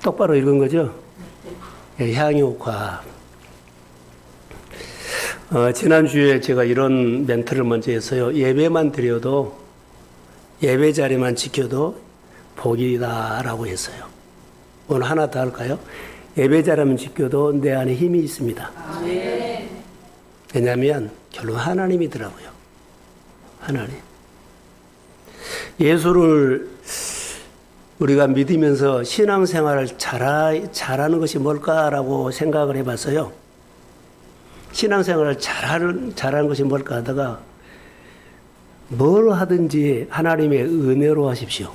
똑바로 읽은 거죠? 예, 향유과. 지난주에 제가 이런 멘트를 먼저 했어요. 예배만 드려도, 예배 자리만 지켜도 복이다라고 했어요. 오늘 하나 더 할까요? 예배 자리만 지켜도 내 안에 힘이 있습니다. 아멘. 왜냐하면 결론 하나님이더라고요. 하나님. 예수를 우리가 믿으면서 신앙생활을 잘하는 것이 뭘까라고 생각을 해봤어요. 신앙생활을 잘하는 것이 뭘까 하다가 뭘 하든지 하나님의 은혜로 하십시오.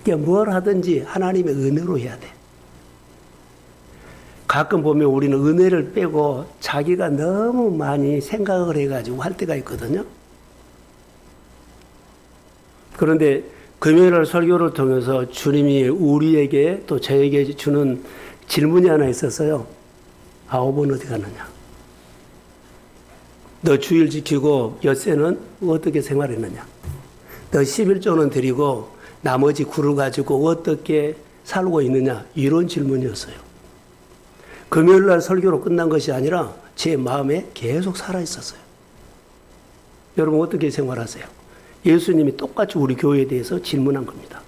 그러니까 뭘 하든지 하나님의 은혜로 해야 돼. 가끔 보면 우리는 은혜를 빼고 자기가 너무 많이 생각을 해가지고 할 때가 있거든요. 그런데 금요일 설교를 통해서 주님이 우리에게 또 저에게 주는 질문이 하나 있었어요. 아홉은 어디 가느냐? 너 주일 지키고 엿새는 어떻게 생활했느냐? 너 11조는 드리고 나머지 구를 가지고 어떻게 살고 있느냐? 이런 질문이었어요. 금요일 날 설교로 끝난 것이 아니라 제 마음에 계속 살아 있었어요. 여러분 어떻게 생활하세요? 예수님이 똑같이 우리 교회에 대해서 질문한 겁니다.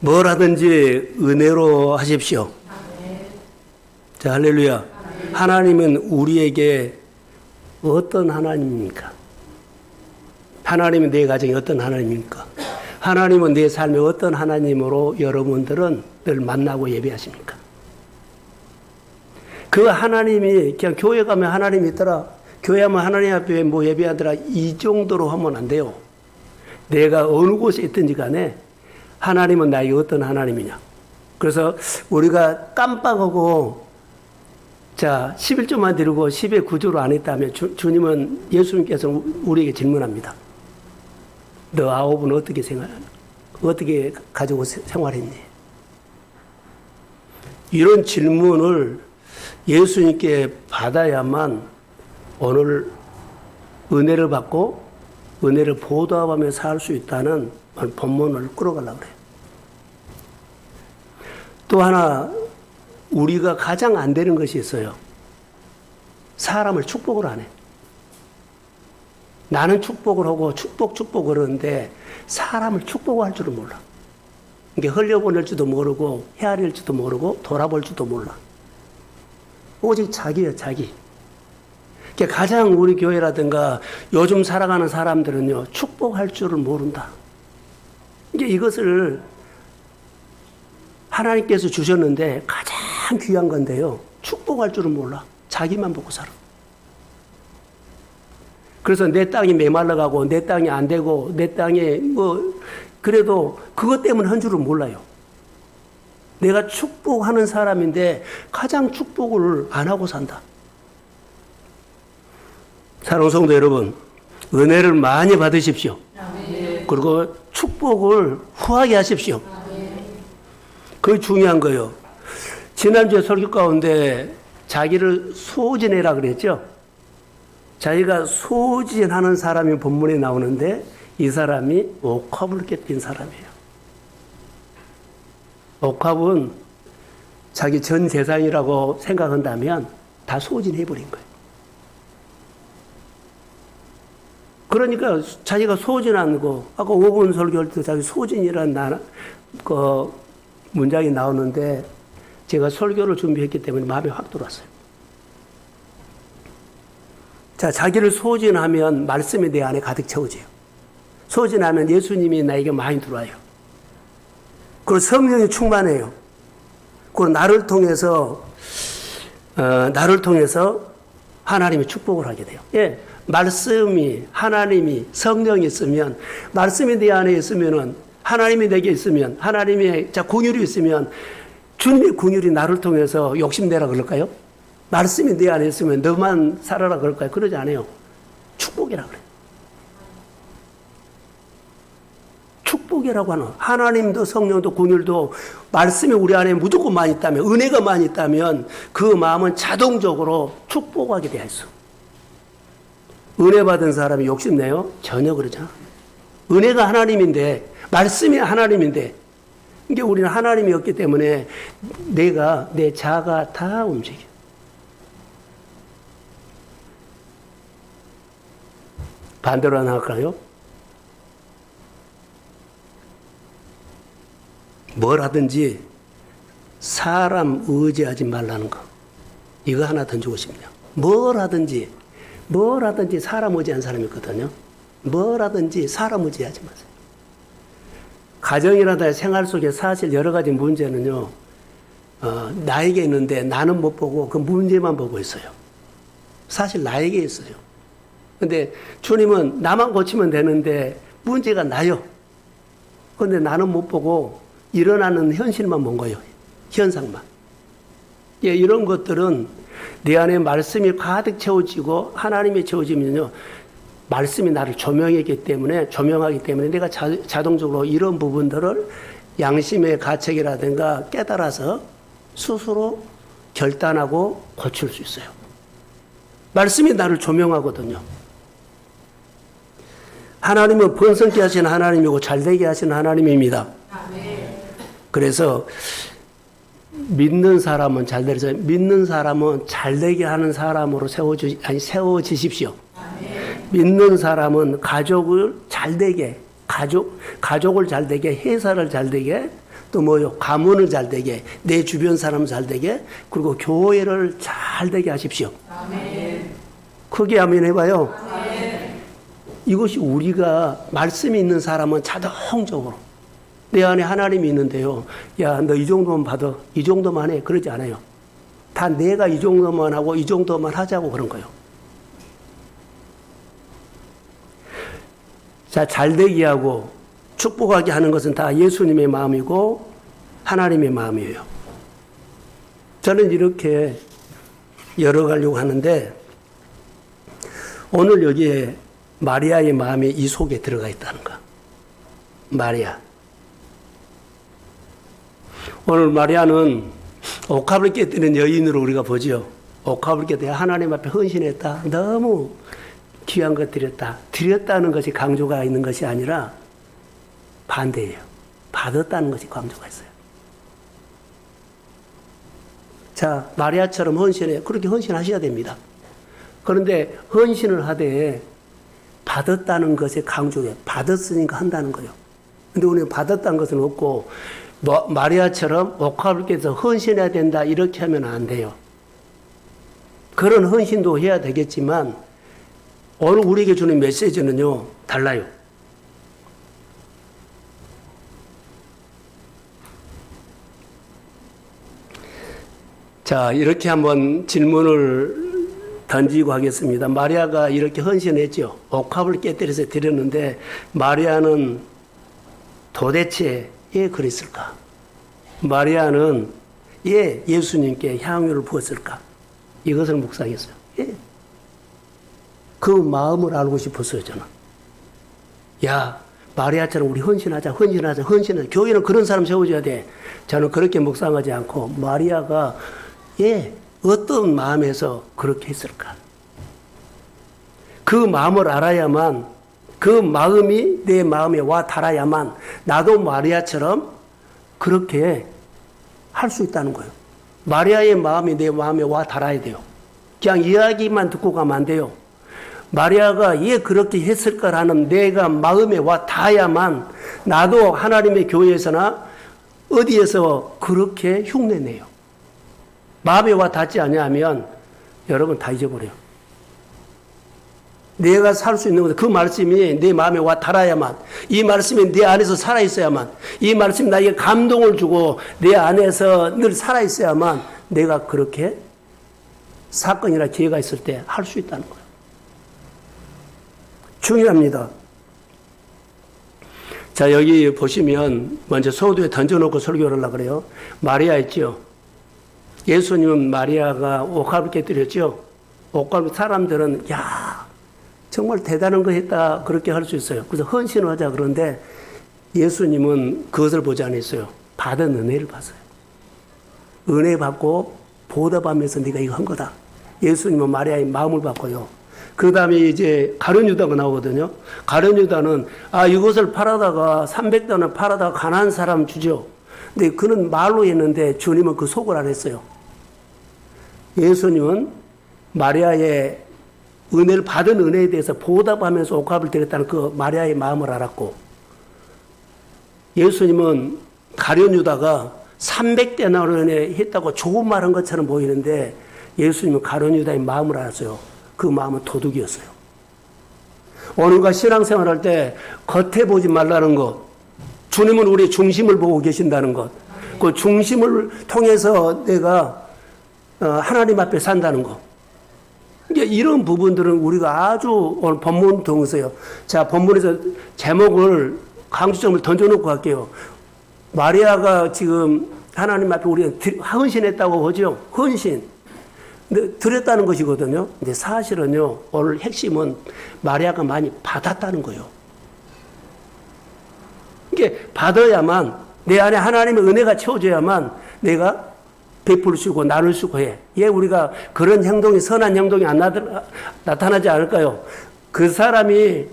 뭘 하든지 은혜로 하십시오. 자, 할렐루야. 하나님은 우리에게 어떤 하나님입니까? 하나님은 내 가정이 어떤 하나님입니까? 하나님은 내 삶에 어떤 하나님으로 여러분들은 늘 만나고 예배하십니까? 그 하나님이 그냥 교회 가면 하나님이 있더라. 교회 하면 하나님 앞에 뭐 예배하더라. 이 정도로 하면 안 돼요. 내가 어느 곳에 있든지 간에 하나님은 나에게 어떤 하나님이냐. 그래서 우리가 깜빡하고 자, 11조만 드리고 10의 9조로 안 했다면 주님은 예수님께서 우리에게 질문합니다. 너 아홉은 어떻게 가지고 생활했니? 이런 질문을 예수님께 받아야만 오늘 은혜를 받고 은혜를 보도하며 살 수 있다는 본문을 끌어가려고 그래요. 또 하나 우리가 가장 안 되는 것이 있어요. 사람을 축복을 안 해. 나는 축복을 하고 축복을 하는데 사람을 축복할 줄은 몰라. 이게 흘려보낼지도 모르고 헤아릴지도 모르고 돌아볼지도 몰라. 오직 자기예요, 자기. 가장 우리 교회라든가 요즘 살아가는 사람들은요, 축복할 줄을 모른다. 이것을 하나님께서 주셨는데 가장 귀한 건데요. 축복할 줄은 몰라. 자기만 보고 살아. 그래서 내 땅이 메말라가고 내 땅이 안 되고 내 땅에 그래도 그것 때문에 한 줄은 몰라요. 내가 축복하는 사람인데 가장 축복을 안 하고 산다. 사랑하는 성도 여러분, 은혜를 많이 받으십시오. 그리고 축복을 후하게 하십시오. 그게 중요한 거예요. 지난주에 설교 가운데 자기를 소진해라 그랬죠. 자기가 소진하는 사람이 본문에 나오는데 이 사람이 옥합을 깨뜨린 사람이에요. 옥합은 자기 전 재산이라고 생각한다면 다 소진해버린 거예요. 그러니까 자기가 소진한 거, 아까 5분 설교할 때 자기 소진이라는 문장이 나오는데 제가 설교를 준비했기 때문에 마음에 확 들어왔어요. 자, 자기를 소진하면 말씀이 내 안에 가득 채워져요. 소진하면 예수님이 나에게 많이 들어와요. 그리고 성령이 충만해요. 그리고 나를 통해서 하나님이 축복을 하게 돼요. 예. 말씀이, 하나님이, 성령이 있으면, 말씀이 내 안에 있으면은, 하나님이 내게 있으면, 하나님의 긍휼이 있으면, 주님의 긍휼이 나를 통해서 욕심내라 그럴까요? 말씀이 내 안에 있으면 너만 살아라 그럴까요? 그러지 않아요. 축복이라 그래요. 축복이라고 하는, 하나님도 성령도 긍휼도 말씀이 우리 안에 무조건 많이 있다면, 은혜가 많이 있다면 그 마음은 자동적으로 축복하게 되어 있어. 은혜 받은 사람이 욕심내요? 전혀 그러지 않아. 은혜가 하나님인데, 말씀이 하나님인데, 이게 우리는 하나님이 없기 때문에 내가, 내 자아가 다 움직여. 반대로 하나 할까요? 뭘 하든지 사람 의지하지 말라는 거. 이거 하나 던지고 싶네요. 뭘 하든지 사람 의지한 사람이 있거든요. 뭘 하든지 사람 의지하지 마세요. 가정이라든가 생활 속에 사실 여러 가지 문제는요, 나에게 있는데 나는 못 보고 그 문제만 보고 있어요. 사실 나에게 있어요. 근데 주님은 나만 고치면 되는데 문제가 나요. 근데 나는 못 보고 일어나는 현실만 본 거예요. 현상만. 예, 이런 것들은 내 안에 말씀이 가득 채워지고 하나님이 채워지면요, 말씀이 나를 조명하기 때문에 내가 자동적으로 이런 부분들을 양심의 가책이라든가 깨달아서 스스로 결단하고 고칠 수 있어요. 말씀이 나를 조명하거든요. 하나님은 번성케 하시는 하나님이고 잘되게 하시는 하나님입니다. 그래서 믿는 사람은 잘되게, 믿는 사람은 잘되게 하는 사람으로 세워지십시오. 믿는 사람은 가족을 잘되게, 가족을 잘되게, 회사를 잘되게, 또 뭐요? 가문을 잘되게, 내 주변 사람 잘되게, 그리고 교회를 잘되게 하십시오. 크게 아멘 해봐요. 이것이 우리가 말씀이 있는 사람은 자동적으로 내 안에 하나님이 있는데요. 야, 너 이 정도만 받아. 이 정도만 해. 그러지 않아요. 다 내가 이 정도만 하고 이 정도만 하자고 그런 거예요. 자, 잘되게 하고 축복하게 하는 것은 다 예수님의 마음이고 하나님의 마음이에요. 저는 이렇게 열어가려고 하는데 오늘 여기에 마리아의 마음이 이 속에 들어가 있다는 거. 마리아. 오늘 마리아는 옥합을 깨뜨리는 여인으로 우리가 보죠. 옥합을 깨뜨려 하나님 앞에 헌신했다. 너무 귀한 것 드렸다. 드렸다는 것이 강조가 있는 것이 아니라 반대예요. 받았다는 것이 강조가 있어요. 자, 마리아처럼 헌신해. 그렇게 헌신하셔야 됩니다. 그런데 헌신을 하되 받았다는 것에 강조해. 받았으니까 한다는 거예요. 근데 우리는 받았다는 것은 없고 마리아처럼 옥합을 깨서 헌신해야 된다 이렇게 하면 안 돼요. 그런 헌신도 해야 되겠지만 오늘 우리에게 주는 메시지는요 달라요. 자, 이렇게 한번 질문을 던지고 하겠습니다. 마리아가 이렇게 헌신했죠. 옥합을 깨뜨려서 드렸는데 마리아는 도대체 왜 그랬을까? 마리아는 왜 예수님께 향유를 부었을까? 이것을 묵상했어요. 예. 그 마음을 알고 싶었어요, 저는. 야, 마리아처럼 우리 헌신하자. 교회는 그런 사람 세워줘야 돼. 저는 그렇게 묵상하지 않고 마리아가 예, 어떤 마음에서 그렇게 했을까? 그 마음을 알아야만, 그 마음이 내 마음에 와 닿아야만 나도 마리아처럼 그렇게 할 수 있다는 거예요. 마리아의 마음이 내 마음에 와 닿아야 돼요. 그냥 이야기만 듣고 가면 안 돼요. 마리아가 왜 그렇게 했을까라는 내가 마음에 와 닿아야만 나도 하나님의 교회에서나 어디에서 그렇게 흉내내요. 마음에 와 닿지 않으면 여러분 다 잊어버려요. 내가 살 수 있는 것은 그 말씀이 내 마음에 와 닿아야만, 이 말씀이 내 안에서 살아있어야만, 이 말씀이 나에게 감동을 주고 내 안에서 늘 살아있어야만 내가 그렇게 사건이나 기회가 있을 때 할 수 있다는 거예요. 중요합니다. 자, 여기 보시면 먼저 소두에 던져놓고 설교를 하려고 그래요. 마리아 있죠. 예수님은 마리아가 옥합을 깨뜨렸죠. 옥합 사람들은 야 정말 대단한 거 했다 그렇게 할 수 있어요. 그래서 헌신을 하자 그런데 예수님은 그것을 보지 않았어요. 받은 은혜를 봤어요. 은혜 받고 보답하면서 네가 이거 한 거다. 예수님은 마리아의 마음을 받고요. 그 다음에 이제 가룟 유다가 나오거든요. 가룟 유다는 이것을 팔아다가 300단을 팔아다가 가난한 사람 주죠. 근데 그는 말로 했는데 주님은 그 속을 안 했어요. 예수님은 마리아의 은혜를 받은 은혜에 대해서 보답하면서 옥합을 드렸다는 그 마리아의 마음을 알았고, 예수님은 가룟 유다가 300데나리온에 했다고 좋은 말 한 것처럼 보이는데 예수님은 가룟 유다의 마음을 알았어요. 그 마음은 도둑이었어요. 오늘과 신앙생활할 때 겉에 보지 말라는 것, 주님은 우리의 중심을 보고 계신다는 것, 그 중심을 통해서 내가 하나님 앞에 산다는 것. 이제 이런 부분들은 우리가 아주 오늘 본문 통해서요. 자, 본문에서 제목을 강조점을 던져놓고 갈게요. 마리아가 지금 하나님 앞에 우리가 헌신했다고 하죠. 헌신. 근데 드렸다는 것이거든요. 근데 사실은요, 오늘 핵심은 마리아가 많이 받았다는 거예요. 이게 받아야만, 내 안에 하나님의 은혜가 채워져야만 내가 베풀 수 있고 나눌 수 있고 해. 예, 우리가 그런 행동이, 선한 행동이 안 나타나지 않을까요? 그 사람이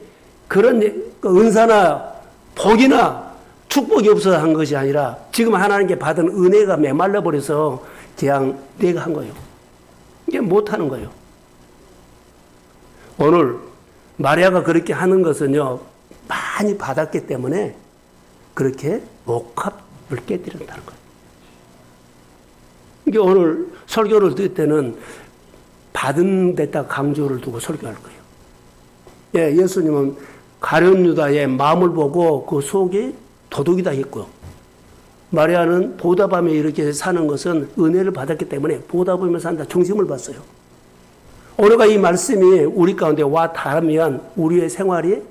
그런 은사나 복이나 축복이 없어서 한 것이 아니라 지금 하나님께 받은 은혜가 메말라 버려서 그냥 내가 한 거예요. 이게 못하는 거예요. 오늘 마리아가 그렇게 하는 것은요, 많이 받았기 때문에 그렇게 옥합을 깨뜨린다는 거예요. 이게 오늘 설교를 들 때는 받은 데다 강조를 두고 설교할 거예요. 예, 예수님은 가룟 유다의 마음을 보고 그 속이 도둑이다 했고요. 마리아는 보답하며 이렇게 사는 것은 은혜를 받았기 때문에 보답하며 산다. 중심을 봤어요. 오늘과 이 말씀이 우리 가운데 와 닿으면 우리의 생활이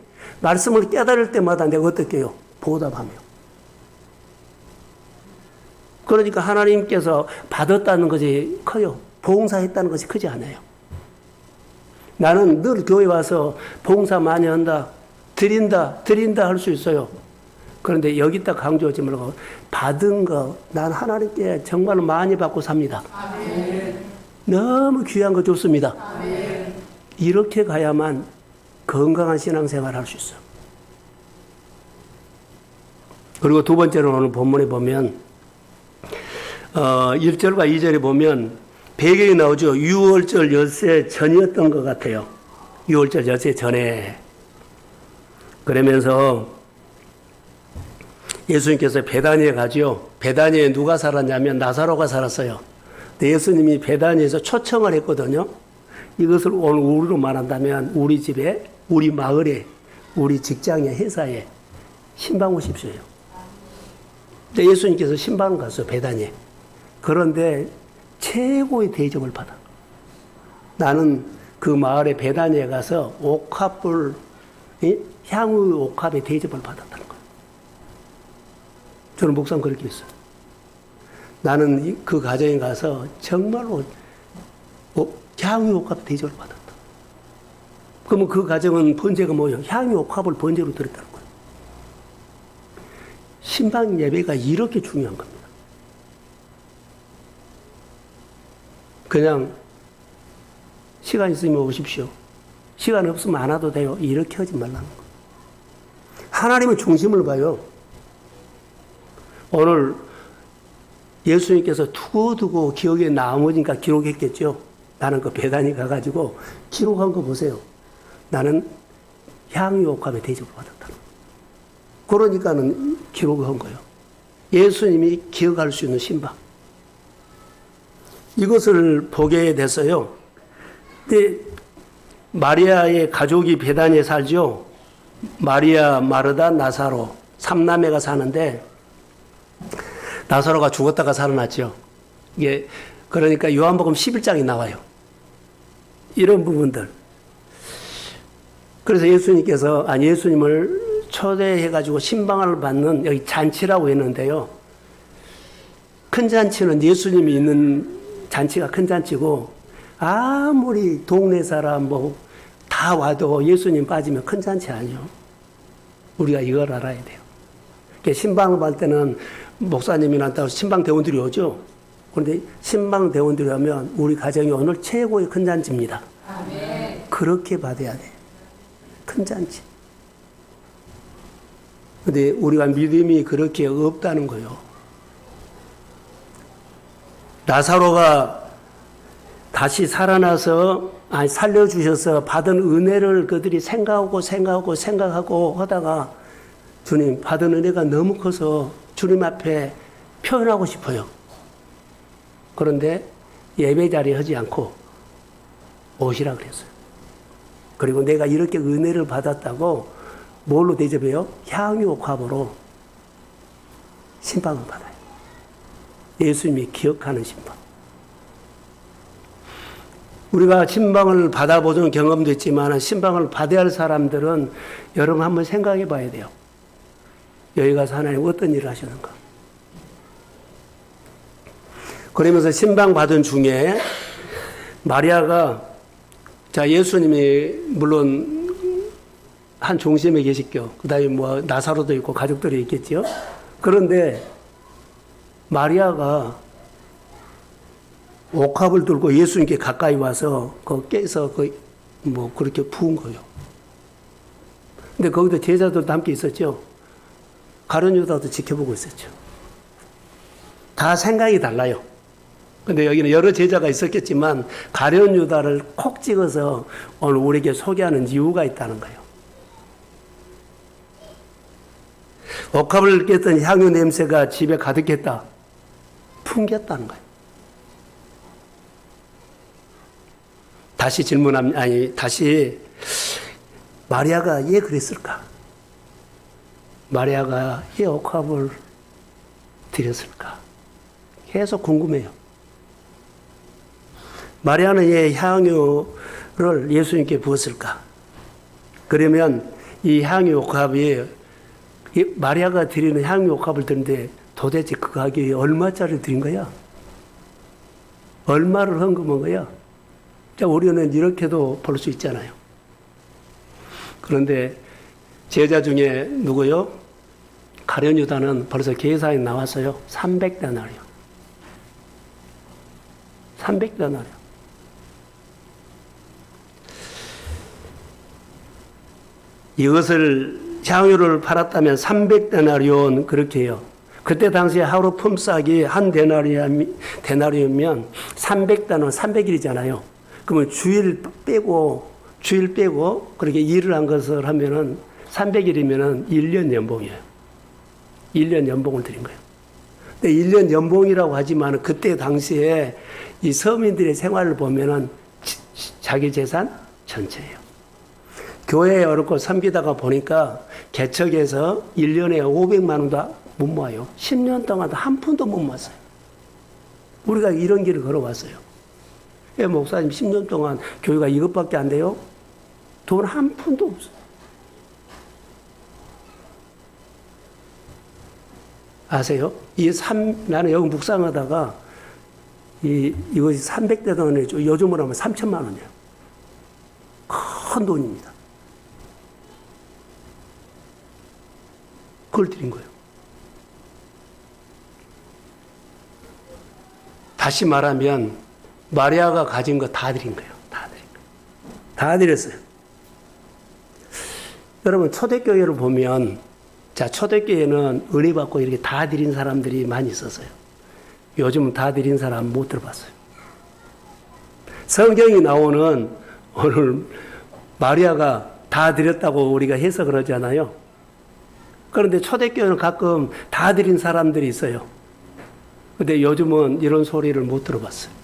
말씀을 깨달을 때마다 내가 어떻게 해요? 보답하며. 그러니까 하나님께서 받았다는 것이 커요. 봉사했다는 것이 크지 않아요. 나는 늘 교회 와서 봉사 많이 한다, 드린다 할 수 있어요. 그런데 여기다 강조하지 말고 받은 거, 난 하나님께 정말 많이 받고 삽니다. 아멘. 너무 귀한 거 좋습니다. 아멘. 이렇게 가야만 건강한 신앙생활 할 수 있어요. 그리고 두 번째로 오늘 본문에 보면 1절과 2절에 보면 배경이 나오죠. 6월절 엿새 전이었던 것 같아요. 6월절 엿새 전에. 그러면서 예수님께서 베다니에 가죠. 베다니에 누가 살았냐면 나사로가 살았어요. 근데 예수님이 베다니에서 초청을 했거든요. 이것을 오늘 우리로 말한다면 우리 집에, 우리 마을에, 우리 직장에, 회사에 신방 오십시오. 근데 예수님께서 신방을 갔어요. 베다니에. 그런데 최고의 대접을 받아. 나는 그 마을의 베다니에 가서 옥합을, 향후 옥합의 대접을 받았다는 거예요. 저는 목사님 그렇게 했어요. 나는 그 가정에 가서 정말로 향후 옥합 대접을 받았다. 그러면 그 가정은 번제가 뭐예요? 향후 옥합을 번제로 드렸다는 거예요. 신방 예배가 이렇게 중요한 겁니다. 그냥 시간 있으면 오십시오. 시간 없으면 안 와도 돼요. 이렇게 하지 말라는 거예요. 하나님은 중심을 봐요. 오늘 예수님께서 두고두고 기억에 남으니까 기록했겠죠. 나는 그 베다니 가가지고 기록한 거 보세요. 나는 향유 옥합의 대접을 받았다. 그러니까는 기록을 한 거예요. 예수님이 기억할 수 있는 신방. 이것을 보게 됐어요. 근데 마리아의 가족이 베다니에 살죠. 마리아, 마르다, 나사로 3남매가 사는데 나사로가 죽었다가 살아났죠. 이게 그러니까 요한복음 11장이 나와요. 이런 부분들. 그래서 예수님을 초대해가지고 신방을 받는 여기 잔치라고 했는데요. 큰 잔치는 예수님이 있는 잔치가 큰 잔치고 아무리 동네 사람 다 와도 예수님 빠지면 큰 잔치 아니요. 우리가 이걸 알아야 돼요. 신방을 받을 때는 목사님이나 신방 대원들이 오죠. 그런데 신방 대원들이 오면 우리 가정이 오늘 최고의 큰 잔치입니다. 아멘. 그렇게 받아야 돼. 큰 잔치. 근데 우리가 믿음이 그렇게 없다는 거예요. 나사로가 다시 살아나서 살려주셔서 받은 은혜를 그들이 생각하고 하다가 주님 받은 은혜가 너무 커서 주님 앞에 표현하고 싶어요. 그런데 예배 자리에 하지 않고 오시라 그랬어요. 그리고 내가 이렇게 은혜를 받았다고 뭘로 대접해요? 향유옥합으로 신방을 받아요. 예수님이 기억하는 신방. 우리가 신방을 받아보는 경험도 있지만 신방을 받아야 할 사람들은 여러분 한번 생각해 봐야 돼요. 여기 가서 하나님 어떤 일을 하시는가. 그러면서 신방 받은 중에 마리아가 자 예수님이 물론 한 중심에 계시죠. 그 다음에 뭐 나사로도 있고 가족들이 있겠죠. 그런데 마리아가 옥합을 들고 예수님께 가까이 와서 그 깨서 뭐 그렇게 부은 거예요. 근데 거기도 제자들도 함께 있었죠. 가룟 유다도 지켜보고 있었죠. 다 생각이 달라요. 근데 여기는 여러 제자가 있었겠지만 가룟 유다를 콕 찍어서 오늘 우리에게 소개하는 이유가 있다는 거예요. 옥합을 깼던 향유 냄새가 집에 가득했다. 풍겼다는 거예요. 다시 마리아가 왜 그랬을까? 마리아가 왜 옥합을 드렸을까? 계속 궁금해요. 마리아는 왜 향유를 예수님께 부었을까? 그러면 이 향유 옥합이 마리아가 드리는 향유 옥합을 드는데 도대체 그 가격이 얼마짜리 드린 거야? 얼마를 헌금한 거야? 자, 우리는 이렇게도 볼 수 있잖아요. 그런데 제자 중에 누구요? 가룟 유다는 벌써 계산이 나왔어요. 300데나리요. 300데나리요. 이것을 향유를 팔았다면 300데나리온 그렇게 해요. 그때 당시에 하루 품삯이 한 데나리오면 300데나리온 300일이잖아요. 그러면 주일 빼고 그렇게 일을 한 것을 하면은 300일이면은 1년 연봉이에요. 1년 연봉을 드린 거예요. 근데 1년 연봉이라고 하지만 그때 당시에 이 서민들의 생활을 보면은 자기 재산 전체예요. 교회에 어렵고 섬기다가 보니까 개척에서 1년에 500만 원도 못 모아요. 10년 동안도 한 푼도 못 모았어요. 우리가 이런 길을 걸어왔어요. 목사님 10년 동안 교회가 이것밖에 안 돼요? 돈 한 푼도 없어요. 아세요? 나는 여기 묵상하다가 이것이 300대 돈이죠. 요즘으로 하면 3천만 원이에요. 큰 돈입니다. 그걸 드린 거예요. 다시 말하면 마리아가 가진 거 다 드린 거예요. 다 드렸어요. 여러분 초대교회를 보면 초대교회는 은혜 받고 이렇게 다 드린 사람들이 많이 있었어요. 요즘은 다 드린 사람 못 들어봤어요. 성경이 나오는 오늘 마리아가 다 드렸다고 우리가 해석을 하잖아요. 그런데 초대교회는 가끔 다 드린 사람들이 있어요. 근데 요즘은 이런 소리를 못 들어봤어요.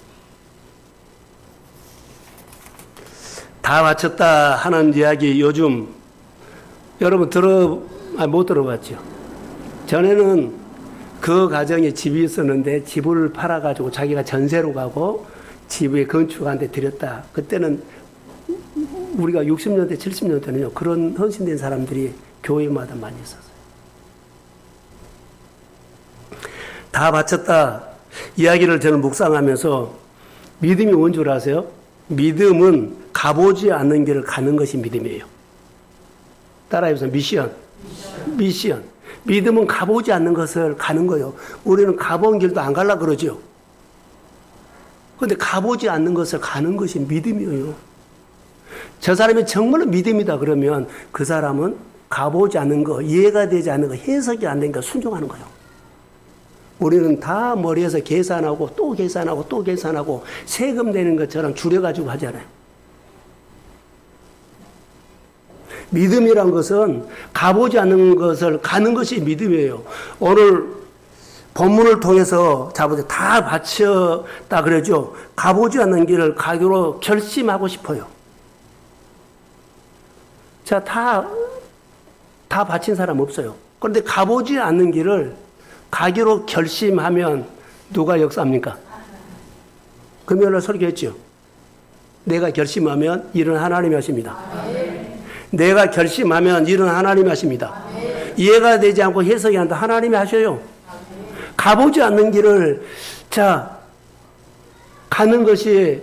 다 바쳤다 하는 이야기 요즘 여러분 못 들어봤죠? 전에는 그 가정에 집이 있었는데 집을 팔아가지고 자기가 전세로 가고 집에 건축한데 드렸다. 그때는 우리가 60년대, 70년대는요, 그런 헌신된 사람들이 교회마다 많이 있었어요. 다 바쳤다 이야기를 저는 묵상하면서 믿음이 뭔 줄 아세요? 믿음은 가보지 않는 길을 가는 것이 믿음이에요. 따라해보세요. 미션. 믿음은 가보지 않는 것을 가는 거예요. 우리는 가본 길도 안 가려고 그러죠. 그런데 가보지 않는 것을 가는 것이 믿음이에요. 저 사람이 정말로 믿음이다 그러면 그 사람은 가보지 않는 거, 이해가 되지 않는 거, 해석이 안 되니까 순종하는 거예요. 우리는 다 머리에서 계산하고 또 계산하고 또 계산하고 세금 내는 것처럼 줄여가지고 하잖아요. 믿음이란 것은 가보지 않는 것을 가는 것이 믿음이에요. 오늘 본문을 통해서 자보자 다 바쳤다 그러죠. 가보지 않는 길을 가기로 결심하고 싶어요. 자, 다 바친 사람 없어요. 그런데 가보지 않는 길을 가기로 결심하면 누가 역사합니까? 금요일날 설교했죠. 내가 결심하면 일은 하나님이 하십니다. 내가 결심하면 일은 하나님이 하십니다. 이해가 되지 않고 해석이 안 돼. 하나님이 하셔요. 가보지 않는 길을 가는 것이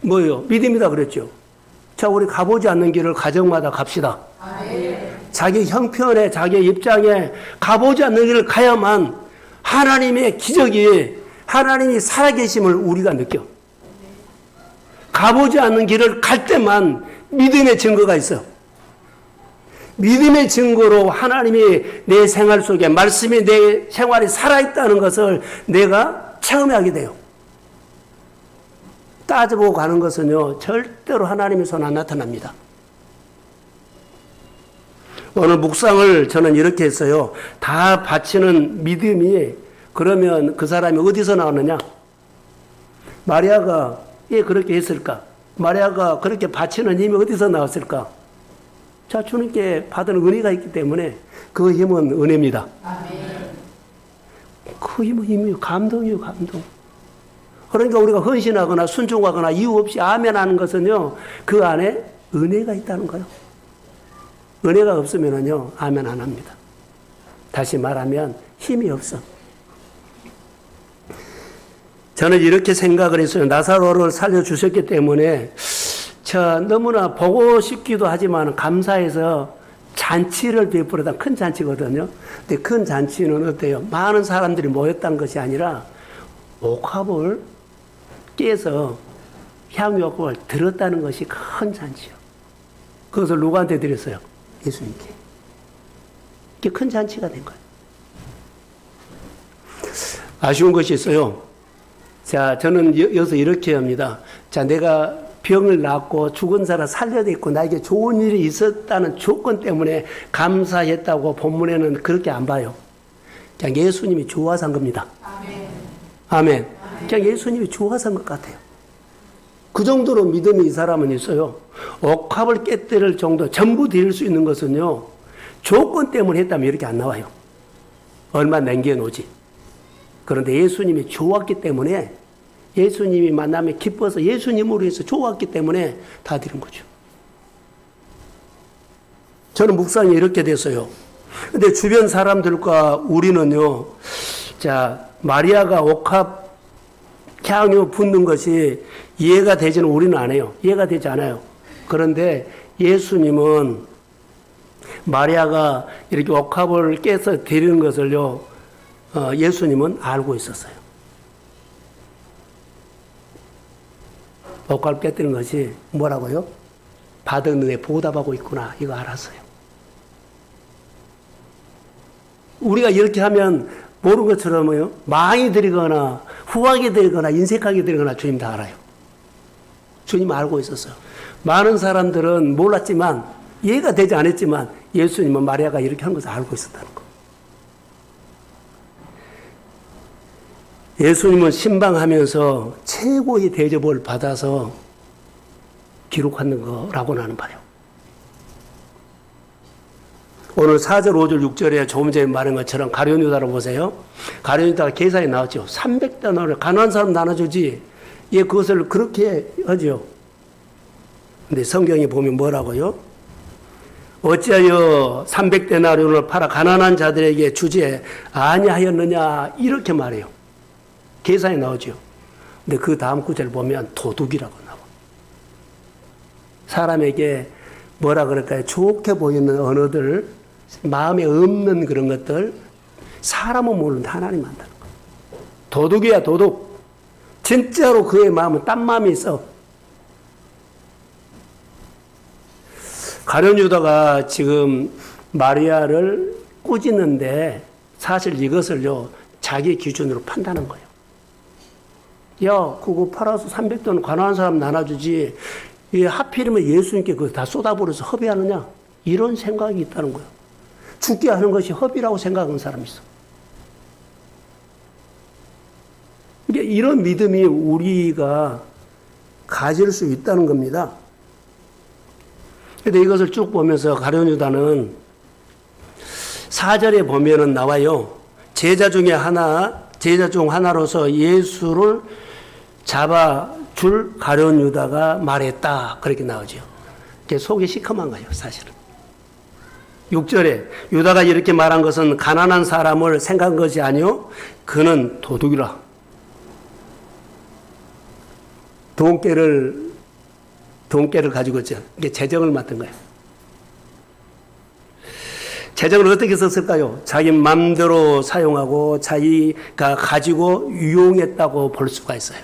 뭐예요? 믿음이다 그랬죠. 자, 우리 가보지 않는 길을 가정마다 갑시다. 자기 형편에, 자기 입장에 가보지 않는 길을 가야만 하나님의 기적이, 하나님이 살아계심을 우리가 느껴. 가보지 않는 길을 갈 때만 믿음의 증거가 있어. 믿음의 증거로 하나님이 내 생활 속에, 말씀이 내 생활이 살아있다는 것을 내가 체험하게 돼요. 따져보고 가는 것은요, 절대로 하나님의 손 안 나타납니다. 오늘 묵상을 저는 이렇게 했어요. 다 바치는 믿음이, 그러면 그 사람이 어디서 나오느냐? 마리아가 왜 그렇게 했을까? 마리아가 그렇게 바치는 힘이 어디서 나왔을까? 자, 주님께 받은 은혜가 있기 때문에 그 힘은 은혜입니다. 그 힘은 힘이에요. 감동이에요, 감동. 그러니까 우리가 헌신하거나 순종하거나 이유 없이 아멘 하는 것은요, 그 안에 은혜가 있다는 거예요. 은혜가 없으면요, 아멘 안 합니다. 다시 말하면 힘이 없어. 저는 이렇게 생각을 했어요. 나사로를 살려주셨기 때문에 너무나 보고 싶기도 하지만 감사해서 잔치를 베풀었다. 큰 잔치거든요. 근데 큰 잔치는 어때요? 많은 사람들이 모였다는 것이 아니라 옥합을 깨서 향유옥합을 들었다는 것이 큰 잔치요. 그것을 누구한테 드렸어요? 예수님께. 이게 큰 잔치가 된 거예요. 아쉬운 것이 있어요. 자, 저는 여기서 이렇게 합니다. 자, 내가 병을 낫고 죽은 사람 살려냈고 나에게 좋은 일이 있었다는 조건 때문에 감사했다고 본문에는 그렇게 안 봐요. 그냥 예수님이 좋아서 한 겁니다. 아멘. 아멘. 그냥 예수님이 좋아서 한 것 같아요. 그 정도로 믿음이 이 사람은 있어요. 옥합을 깨뜨릴 정도, 전부 드릴 수 있는 것은요, 조건 때문에 했다면 이렇게 안 나와요. 얼마 남겨놓지. 그런데 예수님이 좋았기 때문에, 예수님이 만나면 기뻐서 예수님으로 해서 좋았기 때문에 다 드린 거죠. 저는 묵상이 이렇게 됐어요. 근데 주변 사람들과 우리는요, 자, 마리아가 옥합 향유 붓는 것이 이해가 되지는 우리는 안 해요. 이해가 되지 않아요. 그런데 예수님은 마리아가 이렇게 옥합을 깨서 드리는 것을요, 예수님은 알고 있었어요. 옥합을 깨뜨리는 것이 뭐라고요? 받은 은혜 보답하고 있구나. 이거 알았어요. 우리가 이렇게 하면 모르는 것처럼요, 많이 드리거나 후하게 드리거나 인색하게 드리거나 주님 다 알아요. 주님 알고 있었어요. 많은 사람들은 몰랐지만, 이해가 되지 않았지만 예수님은 마리아가 이렇게 한 것을 알고 있었다는 거. 예수님은 신방하면서 최고의 대접을 받아서 기록하는 거라고 나는 봐요. 오늘 4절, 5절, 6절에 조금 전에 말한 것처럼 가룟 유다를 보세요. 가룟 유다가 계산이 나왔죠. 300데나리온을 가난한 사람 나눠주지. 예, 그것을 그렇게 하죠. 근데 성경에 보면 뭐라고요? 어찌하여 300데나리온을 팔아 가난한 자들에게 주지 아니하였느냐, 이렇게 말해요. 계산이 나오죠. 근데 그 다음 구절을 보면 도둑이라고 나와. 사람에게 뭐라 그럴까요? 좋게 보이는 언어들, 마음에 없는 그런 것들, 사람은 모르는데 하나님 안다는 거. 도둑이야, 도둑. 진짜로 그의 마음은 딴 마음이 있어. 가룟 유다가 지금 마리아를 꾸짖는데 사실 이것을요, 자기 기준으로 판단한 거예요. 야, 그거 팔아서 300돈 가난한 사람 나눠주지. 하필이면 예수님께 그거 다 쏟아버려서 허비하느냐? 이런 생각이 있다는 거예요. 죽게 하는 것이 허비라고 생각하는 사람이 있어. 그러니까 이런 믿음이 우리가 가질 수 있다는 겁니다. 그런데 이것을 쭉 보면서 가룟 유다는 4절에 보면은 나와요. 제자 중 하나로서 예수를 잡아줄 가룟 유다가 말했다. 그렇게 나오죠. 속이 시커먼 거예요, 사실은. 6절에 유다가 이렇게 말한 것은 가난한 사람을 생각한 것이 아니요 그는 도둑이라. 돈깨를 가지고 있죠. 이게 재정을 맡은 거예요. 재정을 어떻게 썼을까요? 자기 마음대로 사용하고 자기가 가지고 유용했다고 볼 수가 있어요.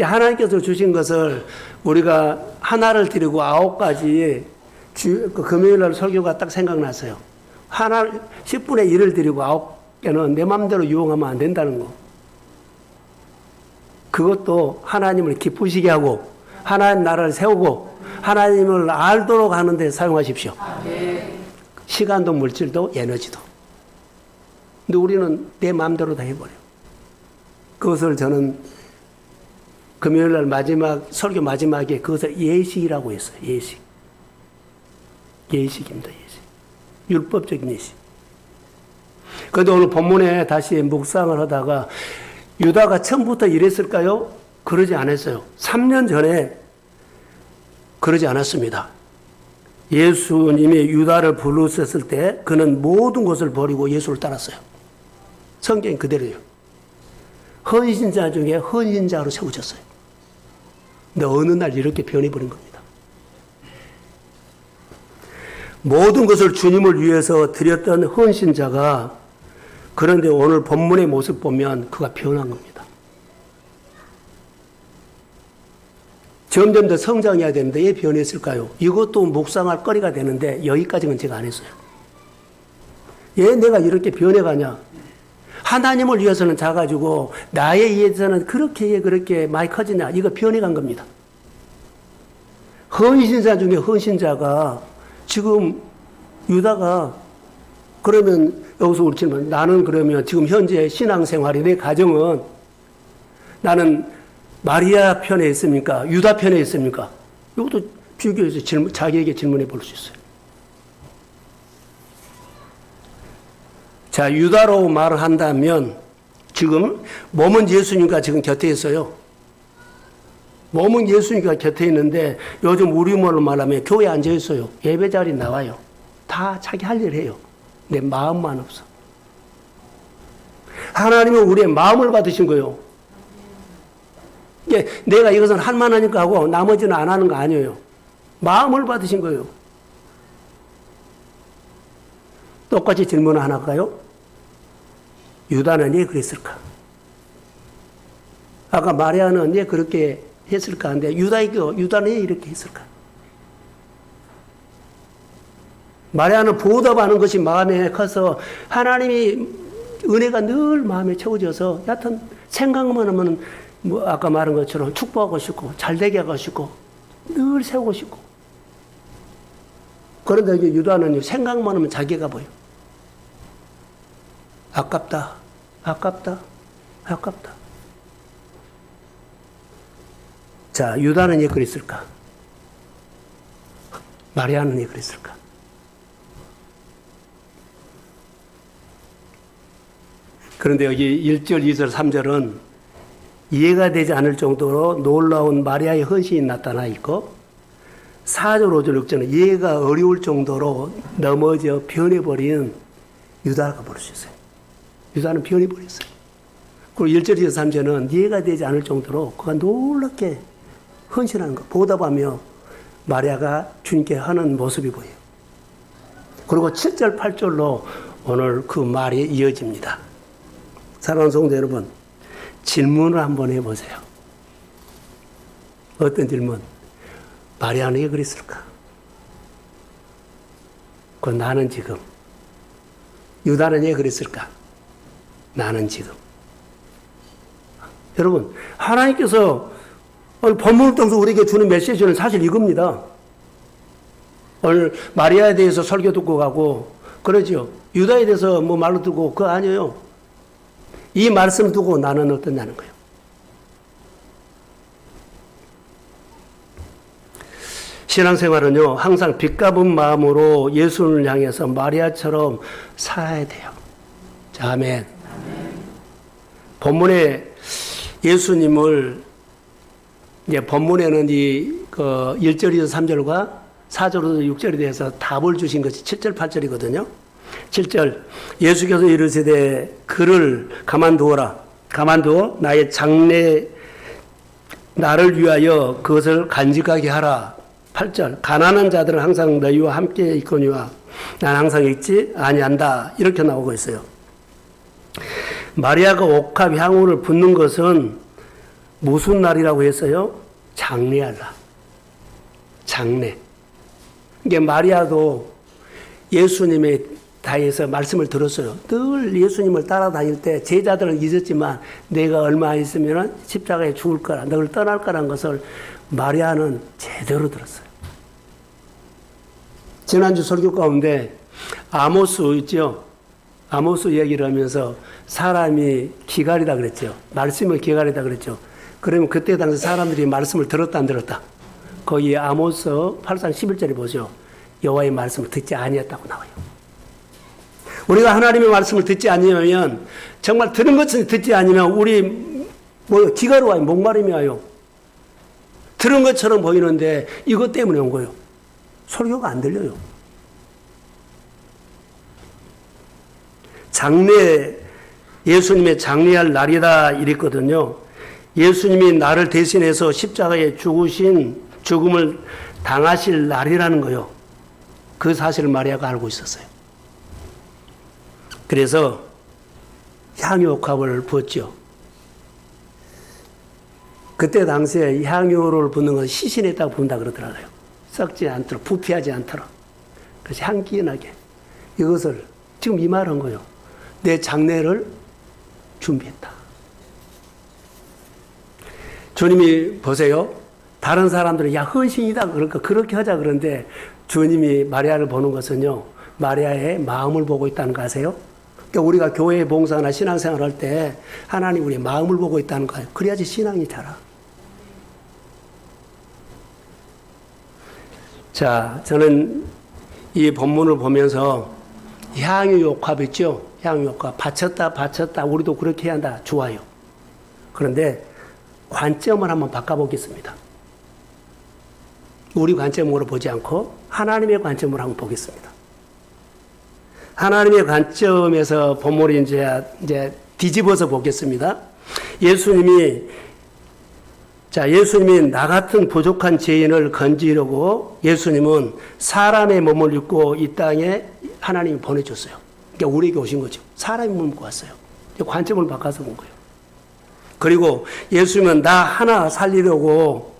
하나님께서 주신 것을 우리가 하나를 드리고 9가지 금요일 날 설교가 딱 생각났어요. 10분의 1을 드리고 9개는 내 마음대로 유용하면 안 된다는 거. 그것도 하나님을 기쁘시게 하고 하나님 나라를 세우고 하나님을 알도록 하는 데 사용하십시오. 시간도 물질도 에너지도. 근데 우리는 내 마음대로 다 해버려요. 그것을 저는 금요일 날 설교 마지막에 그것을 예식이라고 했어요. 예식. 예식입니다. 예식. 율법적인 예식. 그런데 오늘 본문에 다시 묵상을 하다가 유다가 처음부터 이랬을까요? 그러지 않았어요. 3년 전에 그러지 않았습니다. 예수님이 유다를 부르셨을 때 그는 모든 것을 버리고 예수를 따랐어요. 성경이 그대로예요. 헌신자 중에 헌신자로 세워졌어요. 근데 어느 날 이렇게 변해버린 겁니다. 모든 것을 주님을 위해서 드렸던 헌신자가 그런데 오늘 본문의 모습 보면 그가 변한 겁니다. 점점 더 성장해야 되는데 왜 변했을까요? 이것도 묵상할 거리가 되는데 여기까지는 제가 안 했어요. 왜 내가 이렇게 변해가냐? 하나님을 위해서는 작아지고 나에 의해서는 그렇게 많이 커지냐? 이거 변해간 겁니다. 헌신자 중에 헌신자가 지금 유다가 그러면 여기서 우리 질문 나는 그러면 지금 현재 신앙생활이 내 가정은 나는 마리아 편에 있습니까? 유다 편에 있습니까? 이것도 비교해서 자기에게 질문해 볼 수 있어요. 자, 유다로 말을 한다면 지금 몸은 예수님과 지금 곁에 있어요. 몸은 예수님과 곁에 있는데 요즘 우리 말로 말하면 교회에 앉아 있어요. 예배 자리 나와요. 다 자기 할 일 해요. 내 마음만 없어. 하나님은 우리의 마음을 받으신 거예요. 내가 이것은 할 만하니까 하고 나머지는 안 하는 거 아니에요. 마음을 받으신 거예요. 똑같이 질문 하나 할까요? 유다는 왜 그랬을까? 아까 마리아는 왜 그렇게 했을까? 근데 유다는 왜 이렇게 했을까? 마리아는 보답하는 것이 마음에 커서 하나님이 은혜가 늘 마음에 채워져서 여하튼 생각만 하면 아까 말한 것처럼 축복하고 싶고 잘되게 하고 싶고 늘 세우고 싶고 그런데 이제 유다는 생각만 하면 자기가 보여. 아깝다. 자, 유다는 왜 그랬을까? 마리아는 왜 그랬을까? 그런데 여기 1절, 2절, 3절은 이해가 되지 않을 정도로 놀라운 마리아의 헌신이 나타나 있고 4절, 5절, 6절은 이해가 어려울 정도로 넘어져 변해버린 유다가 볼 수 있어요. 유다는 변해버렸어요. 그리고 1절, 2절, 3절은 이해가 되지 않을 정도로 그가 놀랍게 헌신하는 것, 보답하며 마리아가 주님께 하는 모습이 보여요. 그리고 7절, 8절로 오늘 그 말이 이어집니다. 사랑하는 성도 여러분, 질문을 한번 해보세요. 어떤 질문? 마리아는 왜 그랬을까? 나는 지금 유다는 왜 그랬을까? 나는 지금. 여러분, 하나님께서 오늘 본문을 통해서 우리에게 주는 메시지는 사실 이겁니다. 오늘 마리아에 대해서 설교 듣고 가고 그러죠. 유다에 대해서 뭐 말로 듣고 그거 아니에요. 이 말씀 두고 나는 어떠냐는 거예요. 신앙생활은요, 항상 빚갚은 마음으로 예수를 향해서 마리아처럼 살아야 돼요. 자, 아멘. 본문에 예수님을, 이제 본문에는 그 1절에서 3절과 4절에서 6절에 대해서 답을 주신 것이 7절, 8절이거든요. 7절, 예수께서 이르시되 그를 가만두어라. 가만두어 나의 장래, 나를 위하여 그것을 간직하게 하라. 8절, 가난한 자들은 항상 너희와 함께 있거니와 난 항상 있지 아니한다. 이렇게 나오고 있어요. 마리아가 옥합 향후를 붓는 것은 무슨 날이라고 했어요? 장례할 날. 장례. 이게 마리아도 예수님의 다에서 말씀을 들었어요. 늘 예수님을 따라다닐 때 제자들은 잊었지만 내가 얼마 있으면 십자가에 죽을 거라, 너를 떠날 거라는 것을 마리아는 제대로 들었어요. 지난주 설교 가운데 아모스 있죠? 아모스 얘기를 하면서 사람이 기갈이다 그랬죠. 말씀을 기갈이다 그랬죠. 그러면 그때 당시 사람들이 말씀을 들었다 안 들었다? 거기 아모스 8장 11절에 보죠. 여호와의 말씀을 듣지 아니했다고 나와요. 우리가 하나님의 말씀을 듣지 아니하면 정말 들은 것을 듣지 아니면 우리 기갈이 와요. 목마름이 와요. 들은 것처럼 보이는데 이것 때문에 온 거예요. 설교가 안 들려요. 장례, 예수님의 장례할 날이다 이랬거든요. 예수님이 나를 대신해서 십자가에 죽음을 당하실 날이라는 거예요. 그 사실을 마리아가 알고 있었어요. 그래서 향유옥합을 부었죠. 그때 당시에 향유를 붓는 건 시신에다가 부은다 그러더라고요. 썩지 않도록, 부패하지 않도록. 그래서 향기나게. 이것을 지금 이 말한 거예요. 내 장례를 준비했다. 주님이 보세요. 다른 사람들은 야 헌신이다 그러니까 그렇게 하자 그런데 주님이 마리아를 보는 것은요. 마리아의 마음을 보고 있다는 거 아세요? 그러니까 우리가 교회 봉사나 신앙생활 할 때 하나님 우리의 마음을 보고 있다는 거예요. 그래야지 신앙이 자라. 자, 저는 이 본문을 보면서 향유옥합 있죠? 향유옥합. 바쳤다. 우리도 그렇게 해야 한다. 좋아요. 그런데 관점을 한번 바꿔보겠습니다. 우리 관점으로 보지 않고 하나님의 관점으로 한번 보겠습니다. 하나님의 관점에서 본문을 이제 뒤집어서 보겠습니다. 예수님이 나 같은 부족한 죄인을 건지려고 예수님은 사람의 몸을 입고 이 땅에 하나님이 보내줬어요. 그러니까 우리에게 오신 거죠. 사람의 몸을 입고 왔어요. 관점을 바꿔서 온 거예요. 그리고 예수님은 나 하나 살리려고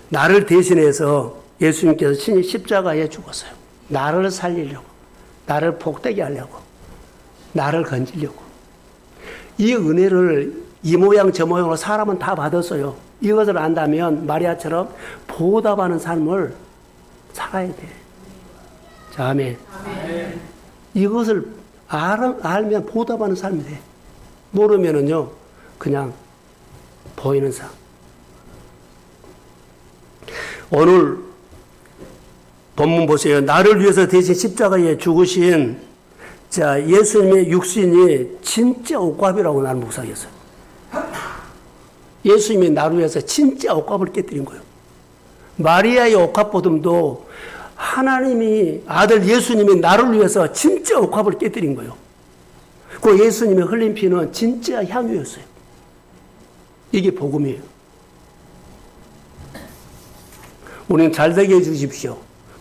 나를 대신해서 예수님께서 친히 십자가에 죽었어요. 나를 살리려고, 나를 복되게 하려고, 나를 건지려고. 이 은혜를 이 모양 저 모양으로 사람은 다 받았어요. 이것을 안다면 마리아처럼 보답하는 삶을 살아야 돼. 자, 아멘. 이것을 알면 보답하는 삶이 돼. 모르면은요, 그냥 보이는 삶. 오늘 본문 보세요. 나를 위해서 대신 십자가에 죽으신 예수님의 육신이 진짜 옥합이라고 나는 묵상했어요. 예수님이 나를 위해서 진짜 옥합을 깨뜨린 거예요. 마리아의 옥합보듬도 하나님이 아들 예수님이 나를 위해서 진짜 옥합을 깨뜨린 거예요. 그 예수님의 흘린 피는 진짜 향유였어요. 이게 복음이에요. 우리는 잘되게 해주십시오.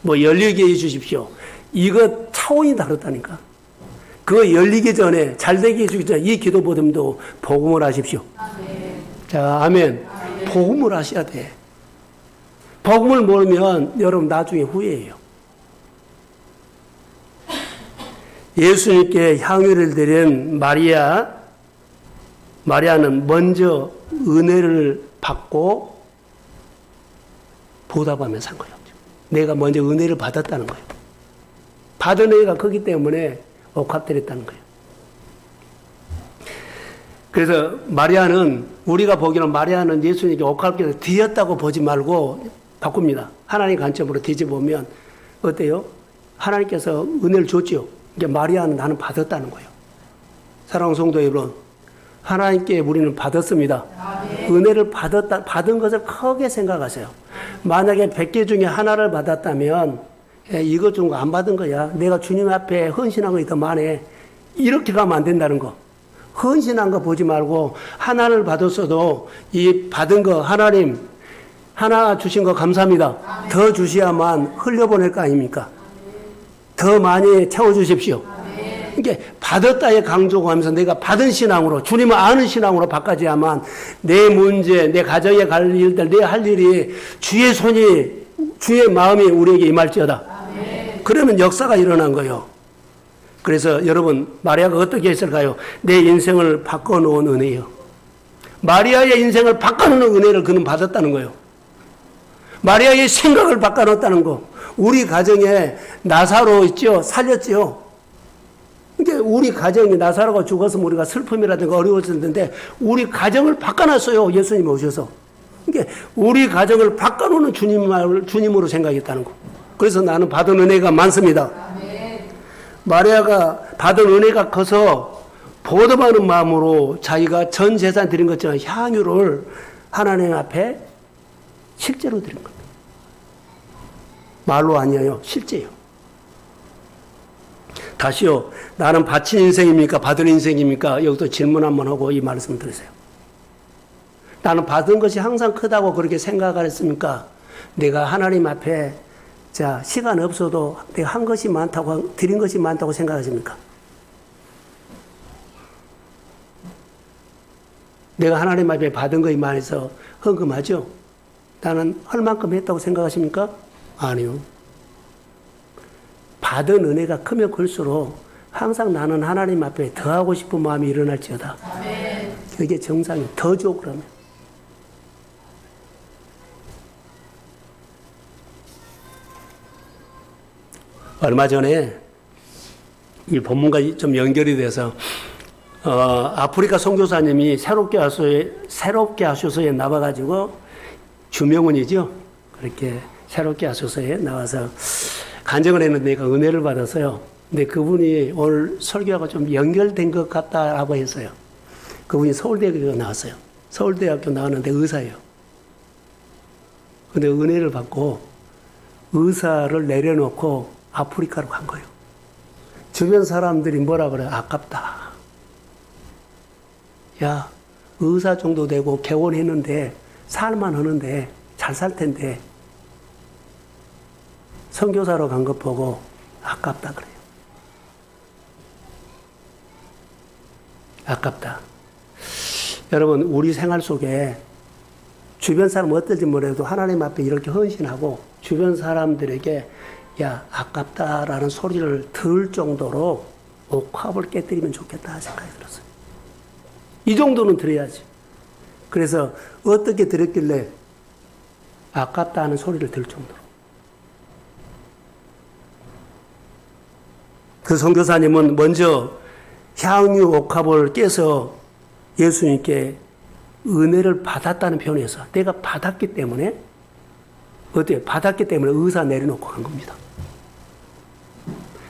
열리게 해주십시오. 이거 차원이 다르다니까. 그거 열리기 전에 잘되게 해주기 전에 이 기도 보듬도 복음을 하십시오. 아멘. 자, 아멘. 복음을 하셔야 돼. 복음을 모르면 여러분 나중에 후회해요. 예수님께 향유를 드린 마리아, 마리아는 먼저 은혜를 받고 보답하며 산 거예요. 내가 먼저 은혜를 받았다는 거예요. 받은 은혜가 크기 때문에 옥합드렸다는 거예요. 그래서 마리아는, 우리가 보기에는 마리아는 예수님께 옥합에서 뒤였다고 보지 말고 바꿉니다. 하나님 관점으로 뒤집으면 어때요? 하나님께서 은혜를 줬죠. 이제 마리아는 나는 받았다는 거예요. 사랑하는 성도 여러분, 하나님께 우리는 받았습니다. 은혜를 받은 것을 크게 생각하세요. 만약에 100개 중에 하나를 받았다면, 이것 준 거 안 받은 거야. 내가 주님 앞에 헌신한 것이 더 많네. 이렇게 가면 안 된다는 거. 헌신한 거 보지 말고, 하나를 받았어도 이 받은 거, 하나님, 하나 주신 거 감사합니다. 더 주셔야만 흘려보낼 거 아닙니까? 더 많이 채워주십시오. 그러니까 받았다에 강조하고 하면서 내가 받은 신앙으로, 주님을 아는 신앙으로 바꿔야만 내 문제, 내 가정에 갈 일들, 내 할 일이 주의 손이, 주의 마음이 우리에게 임할지어다. 그러면 역사가 일어난 거예요. 그래서 여러분, 마리아가 어떻게 했을까요? 내 인생을 바꿔놓은 은혜요. 마리아의 인생을 바꿔놓은 은혜를 그는 받았다는 거예요. 마리아의 생각을 바꿔놓았다는 거. 우리 가정에 나사로 있죠? 살렸죠? 그러니까 우리 가정이 나사로가 죽었으면 우리가 슬픔이라든가 어려웠을 텐데 우리 가정을 바꿔놨어요. 예수님이 오셔서. 그러니까 우리 가정을 바꿔놓는 주님으로 생각했다는 거. 그래서 나는 받은 은혜가 많습니다. 마리아가 받은 은혜가 커서 보답하는 마음으로 자기가 전 재산 드린 것처럼 향유를 하나님 앞에 실제로 드린 겁니다. 말로 아니에요. 실제요. 다시요. 나는 바친 인생입니까? 받은 인생입니까? 여기도 질문 한번 하고 이 말씀을 들으세요. 나는 받은 것이 항상 크다고 그렇게 생각했습니까? 내가 하나님 앞에 자, 시간 없어도 내가 한 것이 많다고, 드린 것이 많다고 생각하십니까? 내가 하나님 앞에 받은 것이 많아서 헌금하죠? 나는 할 만큼 했다고 생각하십니까? 아니요. 받은 은혜가 크면 클수록 항상 나는 하나님 앞에 더 하고 싶은 마음이 일어날지어다. 그게 정상이에요. 더 줘, 그러면. 얼마 전에 이 본문과 좀 연결이 돼서 아프리카 선교사님이 새롭게 하소서에 나와가지고 주명원이죠. 그렇게 새롭게 하소서에 나와서 간증을 했는데 내가 은혜를 받았어요. 근데 그분이 오늘 설교하고 좀 연결된 것 같다라고 했어요. 그분이 서울대학교 나왔어요. 서울대학교 나왔는데 의사예요. 근데 은혜를 받고 의사를 내려놓고 아프리카로 간 거예요. 주변 사람들이 뭐라 그래요? 아깝다. 야, 의사 정도 되고 개원했는데 살만 하는데 잘 살 텐데 선교사로 간 것 보고 아깝다 그래요. 아깝다. 여러분, 우리 생활 속에 주변 사람 어떨지 모르겠도 하나님 앞에 이렇게 헌신하고 주변 사람들에게 야, 아깝다라는 소리를 들을 정도로 옥합을 깨뜨리면 좋겠다 생각이 들었어요. 이 정도는 들어야지. 그래서 어떻게 들었길래 아깝다는 소리를 들을 정도로. 그 선교사님은 먼저 향유 옥합을 깨서 예수님께 은혜를 받았다는 표현에서 내가 받았기 때문에 어때요? 받았기 때문에 의사 내려놓고 간 겁니다.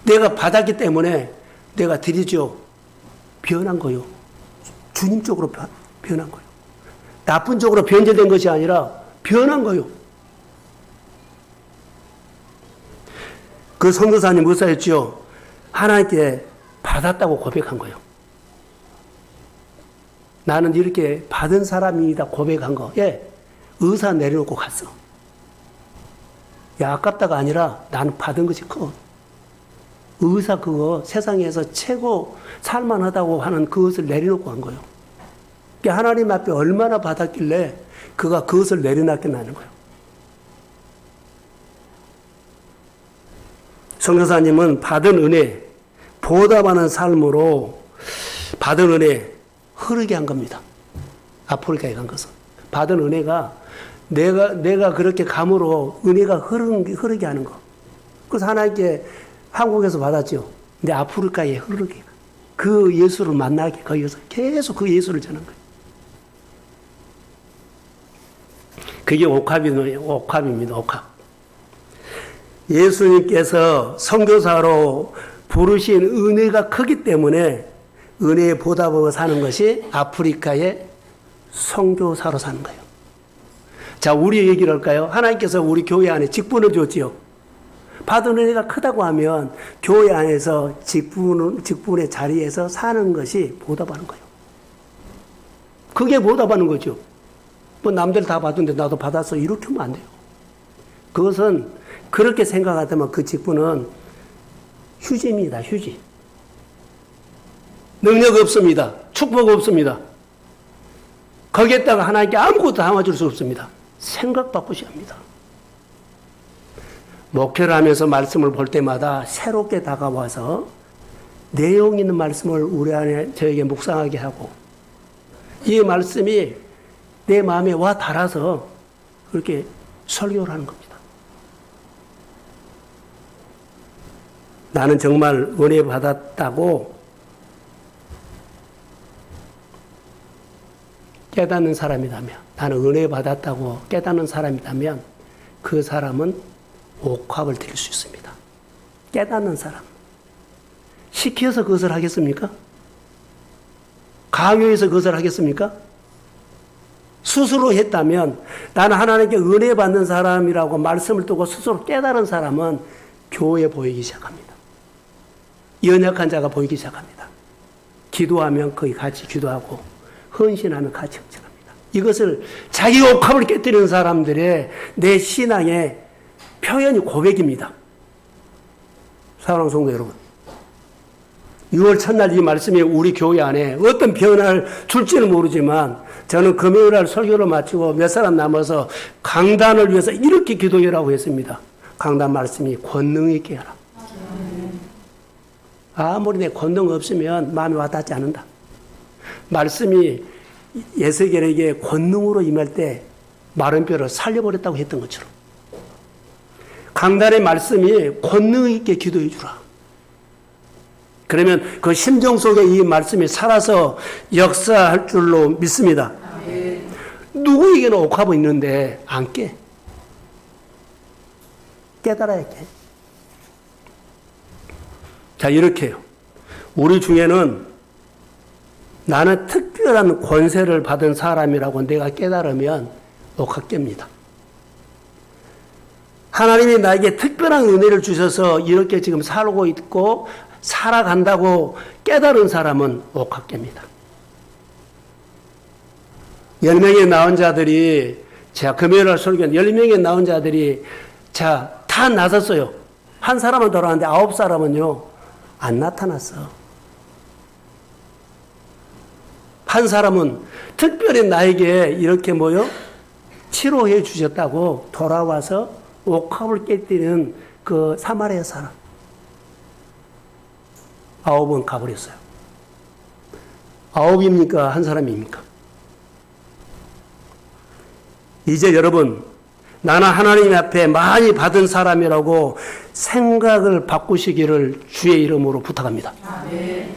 내가 받았기 때문에 내가 드리죠. 변한 거요. 주님 쪽으로 변한 거요. 나쁜 쪽으로 변질된 것이 아니라 변한 거요. 그 선교사님 의사였죠. 하나님께 받았다고 고백한 거예요. 나는 이렇게 받은 사람이다 고백한 거. 예, 의사 내려놓고 갔어. 야, 아깝다가 아니라 나는 받은 것이 커. 의사 그거 세상에서 최고 살만하다고 하는 그것을 내려놓고 간 거예요. 그러니까 하나님 앞에 얼마나 받았길래 그가 그것을 내려놨겠나는 거예요. 선교사님은 받은 은혜, 보답하는 삶으로 받은 은혜, 흐르게 한 겁니다. 아프리카에 간 것은. 받은 은혜가 내가 그렇게 감으로 은혜가 흐르게 하는 거. 그래서 하나님께 한국에서 받았죠. 근데 아프리카에 흐르게. 그 예수를 만나게 거기서 계속 그 예수를 전한 거예요. 그게 옥합입니다. 옥합. 예수님께서 선교사로 부르신 은혜가 크기 때문에 은혜에 보답하고 사는 것이 아프리카의 선교사로 사는 거예요. 자, 우리 얘기를 할까요? 하나님께서 우리 교회 안에 직분을 줬지요. 받은 은혜가 크다고 하면 교회 안에서 직분의 자리에서 사는 것이 보답하는 거예요. 그게 보답하는 거죠. 뭐 남들 다 받은데 나도 받았어. 이렇게 하면 안 돼요. 그것은 그렇게 생각하다면 그 직분은 휴지입니다. 휴지. 능력 없습니다. 축복 없습니다. 거기에다가 하나님께 아무것도 담아줄 수 없습니다. 생각 바꾸셔야 합니다. 목회를 하면서 말씀을 볼 때마다 새롭게 다가와서 내용 있는 말씀을 우리 안에 저에게 묵상하게 하고 이 말씀이 내 마음에 와 닿아서 그렇게 설교를 하는 겁니다. 나는 정말 은혜 받았다고 깨닫는 사람이라면, 나는 은혜 받았다고 깨닫는 사람이라면 그 사람은 옥합을 드릴 수 있습니다. 깨닫는 사람. 시켜서 그것을 하겠습니까? 강요해서 그것을 하겠습니까? 스스로 했다면, 나는 하나님께 은혜 받는 사람이라고 말씀을 두고 스스로 깨달은 사람은 교회에 보이기 시작합니다. 연약한 자가 보이기 시작합니다. 기도하면 거기 같이 기도하고 헌신하면 같이 헌신합니다. 이것을 자기 옥합을 깨뜨리는 사람들의 내 신앙의 표현이 고백입니다. 사랑하는 성도 여러분, 6월 첫날 이 말씀이 우리 교회 안에 어떤 변화를 줄지는 모르지만 저는 금요일날 설교를 마치고 몇 사람 남아서 강단을 위해서 이렇게 기도해라고 했습니다. 강단 말씀이 권능 있게 하라. 아무리 내 권능 없으면 마음이 와닿지 않는다. 말씀이 예수겔에게 권능으로 임할 때 마른 뼈를 살려버렸다고 했던 것처럼 강단의 말씀이 권능 있게 기도해 주라. 그러면 그 심정 속에 이 말씀이 살아서 역사할 줄로 믿습니다. 누구에게나 옥합은 있는데 안 깨. 깨달아야 깨. 자, 이렇게요. 우리 중에는 나는 특별한 권세를 받은 사람이라고 내가 깨달으면 옥합 깹니다. 하나님이 나에게 특별한 은혜를 주셔서 이렇게 지금 살고 있고 살아간다고 깨달은 사람은 옥합 깹니다. 10명의 나온 자들이, 자, 금요일날 설교는 10명의 나온 자들이, 자, 다 나섰어요. 한 사람은 돌아왔는데 9사람은요, 안 나타났어. 한 사람은 특별히 나에게 이렇게 치료해 주셨다고 돌아와서 옥합을 깨뜨리는 그 사마리아 사람. 9은 가버렸어요. 9입니까? 한 사람입니까? 이제 여러분, 나는 하나님 앞에 많이 받은 사람이라고 생각을 바꾸시기를 주의 이름으로 부탁합니다. 네.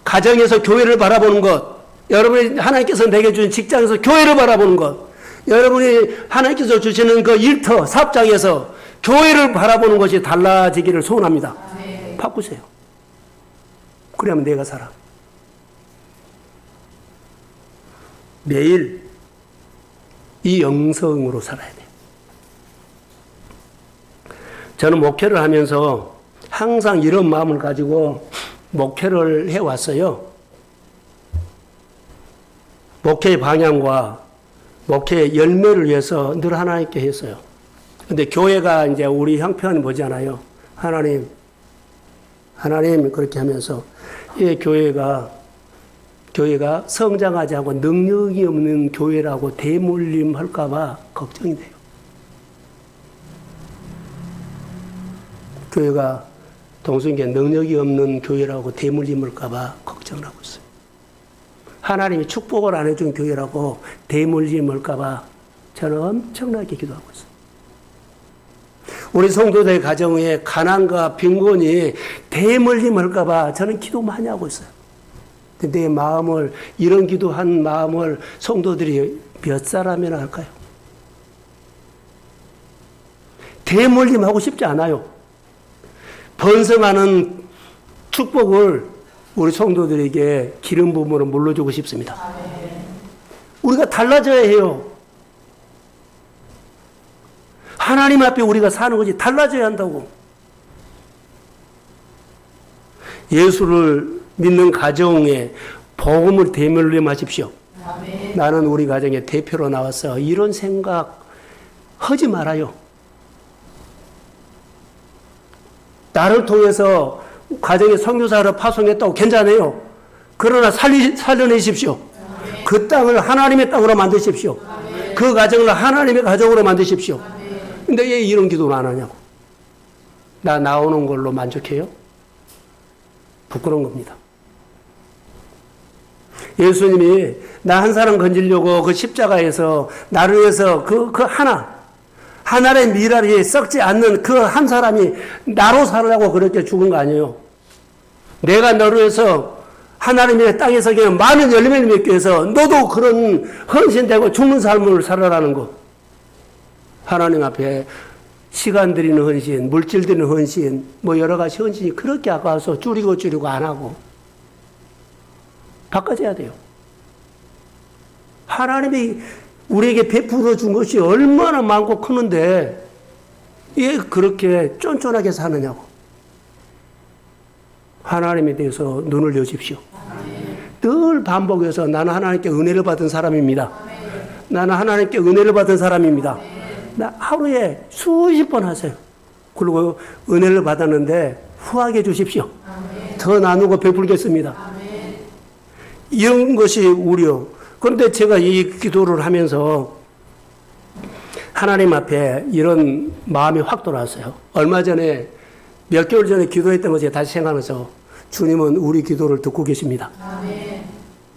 가정에서 교회를 바라보는 것, 여러분이 하나님께서 내게 주신 직장에서 교회를 바라보는 것, 여러분이 하나님께서 주시는 그 일터, 사업장에서 교회를 바라보는 것이 달라지기를 소원합니다. 네. 바꾸세요. 그러면 내가 살아. 매일 이 영성으로 살아야 돼. 저는 목회를 하면서 항상 이런 마음을 가지고 목회를 해왔어요. 목회의 방향과 목회의 열매를 위해서 늘 하나님께 했어요. 근데 교회가 이제 우리 형편이 뭐잖아요. 하나님 그렇게 하면서 이 교회가 성장하지 않고 능력이 없는 교회라고 대물림 할까봐 걱정이 돼요. 교회가 동성교회 능력이 없는 교회라고 대물림 할까봐 걱정을 하고 있어요. 하나님이 축복을 안 해준 교회라고 대물림을 올까봐 저는 엄청나게 기도하고 있어요. 우리 성도들 가정에 가난과 빈곤이 대물림을 올까봐 저는 기도 많이 하고 있어요. 근데 내 마음을, 이런 기도한 마음을 성도들이 몇 사람이나 할까요? 대물림하고 싶지 않아요. 번성하는 축복을 우리 성도들에게 기름 부음으로 물려주고 싶습니다. 우리가 달라져야 해요. 하나님 앞에 우리가 사는 것이 달라져야 한다고. 예수를 믿는 가정에 복음을 대물림하십시오. 나는 우리 가정의 대표로 나와서 이런 생각 하지 말아요. 나를 통해서 가정의 선교사를 파송했다고 괜찮아요. 그러나 살려내십시오. 그 땅을 하나님의 땅으로 만드십시오. 그 가정을 하나님의 가정으로 만드십시오. 근데 왜 이런 기도를 안 하냐고. 나 나오는 걸로 만족해요? 부끄러운 겁니다. 예수님이 나 한 사람 건지려고 그 십자가에서 나를 위해서 그 하나의 미랄이 썩지 않는 그 한 사람이 나로 살라고 그렇게 죽은 거 아니에요. 내가 너를 위해서 하나님의 땅에서 그냥 많은 열매를 맺기 위해서 너도 그런 헌신되고 죽는 삶을 살아라는 거. 하나님 앞에 시간 들이는 헌신, 물질 들이는 헌신, 뭐 여러 가지 헌신이 그렇게 아까워서 줄이고 안 하고 바꿔줘야 돼요. 하나님이 우리에게 베풀어 준 것이 얼마나 많고 크는데 왜 그렇게 쫀쫀하게 사느냐고. 하나님에 대해서 눈을 여십시오. 늘 반복해서 나는 하나님께 은혜를 받은 사람입니다. 나는 하나님께 은혜를 받은 사람입니다. 나 하루에 수십 번 하세요. 그리고 은혜를 받았는데 후하게 주십시오. 더 나누고 베풀겠습니다. 이런 것이 우려. 그런데 제가 이 기도를 하면서 하나님 앞에 이런 마음이 확 돌아왔어요. 얼마 전에 몇 개월 전에 기도했던 것이 다시 생각나서 주님은 우리 기도를 듣고 계십니다.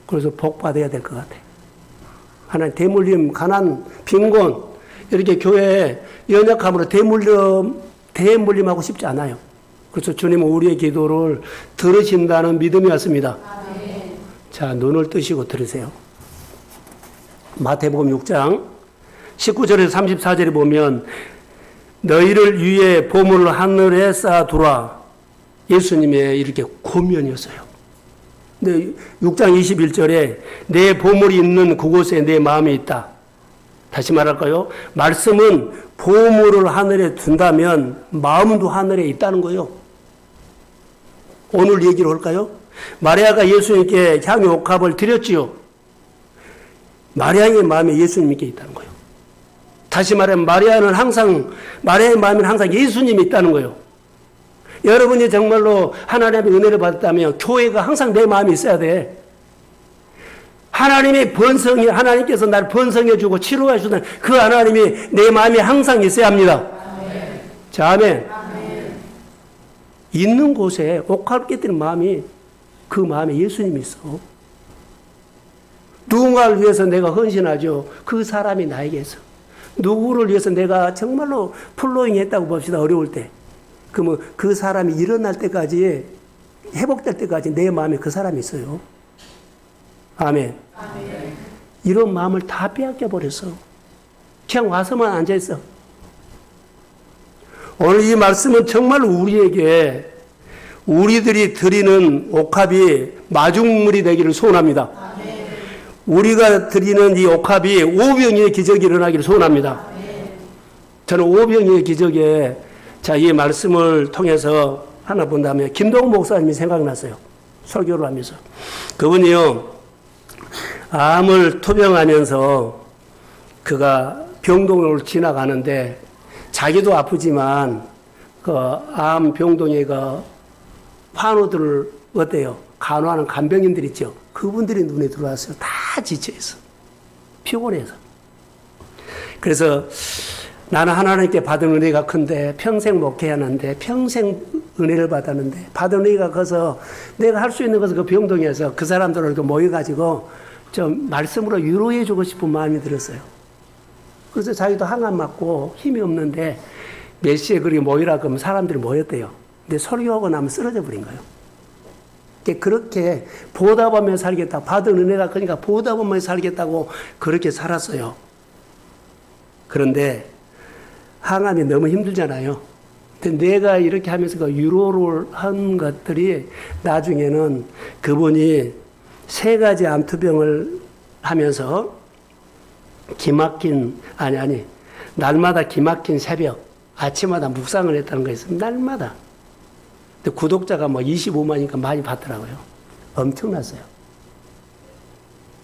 그래서 복 받아야 될 것 같아요. 하나님 대물림, 가난, 빈곤 이렇게 교회에 연약함으로 대물림하고 싶지 않아요. 그래서 주님은 우리의 기도를 들으신다는 믿음이 왔습니다. 자, 눈을 뜨시고 들으세요. 마태복음 6장 19절에서 34절에 보면 너희를 위해 보물을 하늘에 쌓아두라. 예수님의 이렇게 고면이었어요. 근데 6장 21절에 내 보물이 있는 그곳에 내 마음이 있다. 다시 말할까요? 말씀은 보물을 하늘에 둔다면 마음도 하늘에 있다는 거예요. 오늘 얘기를 할까요? 마리아가 예수님께 향유 옥합을 드렸지요. 마리아의 마음에 예수님께 있다는 거예요. 다시 말하면 마리아의 마음에는 항상 예수님이 있다는 거예요. 여러분이 정말로 하나님의 은혜를 받았다면 교회가 항상 내 마음에 있어야 돼. 하나님께서 나를 번성해주고 치료해 주는 그 하나님이 내 마음에 항상 있어야 합니다. 자, 아멘. 있는 곳에 옥합을 깨뜨리는 마음이 그 마음에 예수님이 있어. 누군가를 위해서 내가 헌신하죠. 그 사람이 나에게 있어. 누구를 위해서 내가 정말로 플로잉 했다고 봅시다. 어려울 때. 그러면 그 사람이 일어날 때까지, 회복될 때까지 내 마음에 그 사람이 있어요. 아멘. 이런 마음을 다 빼앗겨 버렸어. 그냥 와서만 앉아있어. 오늘 이 말씀은 정말 우리에게 우리들이 드리는 옥합이 마중물이 되기를 소원합니다. 우리가 드리는 이 옥합이 오병이의 기적이 일어나기를 소원합니다. 저는 오병이의 기적에 이 말씀을 통해서 하나 본다면 김동욱 목사님이 생각났어요. 설교를 하면서. 그분이요, 암을 투병하면서 그가 병동을 지나가는데 자기도 아프지만 그 암 병동에 그 환우들을 어때요? 간호하는 간병인들 있죠. 그분들이 눈에 들어왔어요. 다 지쳐있어. 피곤해서. 그래서 나는 하나님께 받은 은혜가 큰데 평생 목회하는데 평생 은혜를 받았는데 받은 은혜가 커서 내가 할 수 있는 것은 그 병동에서 그 사람들을 이렇게 모여가지고 좀 말씀으로 위로해 주고 싶은 마음이 들었어요. 그래서 자기도 항암 맞고 힘이 없는데 몇 시에 그렇게 모이라 그러면 사람들이 모였대요. 근데 설교하고 나면 쓰러져 버린 거예요. 그렇게 보답하며 살겠다. 받은 은혜가 크니까 보답하며 살겠다고 그렇게 살았어요. 그런데 항암이 너무 힘들잖아요. 근데 내가 이렇게 하면서 그 위로를 한 것들이 나중에는 그분이 3가지 암투병을 하면서 날마다 기막힌 새벽, 아침마다 묵상을 했다는 거 있어요. 날마다. 근데 구독자가 25만이니까 많이 받더라고요. 엄청났어요.